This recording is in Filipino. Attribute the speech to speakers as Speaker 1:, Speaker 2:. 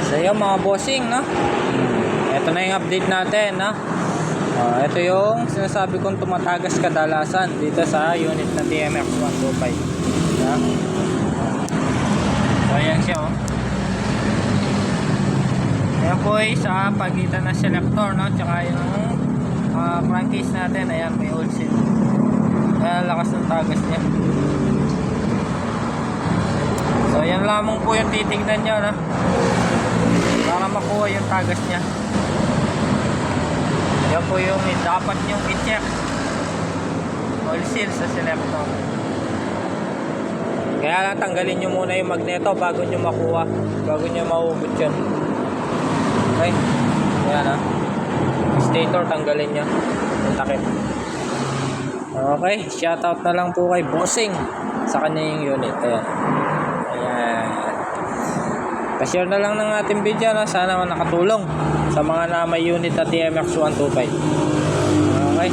Speaker 1: So yun mga bossing, no? Ito na yung update natin, no? Ito yung sinasabi kong tumatagas kadalasan dito sa unit na TMX 125, no? So ayan siya, oh. Ayan po ay sa pagitan ng selector, no? Tsaka yung crankcase natin, ayan, may oil seal. Kaya lakas ng tagas niya. So yan lamang po yung titignan nyo, no? Para makuha yung tagas niya. Yan po yung dapat nyong i-check. Oil seal sa selector. Kaya lang tanggalin nyo muna yung magneto bago nyo makuha, bago nyo mahugot yun. Okay, yan, ha. Stator tanggalin nyo yung takip. Okay, shoutout na lang po kay Bossing sa kanyang unit. Ayan. Ayan. Pa-share na lang ng ating video, na sana nakatulong sa mga na may unit na TMX 125. Okay.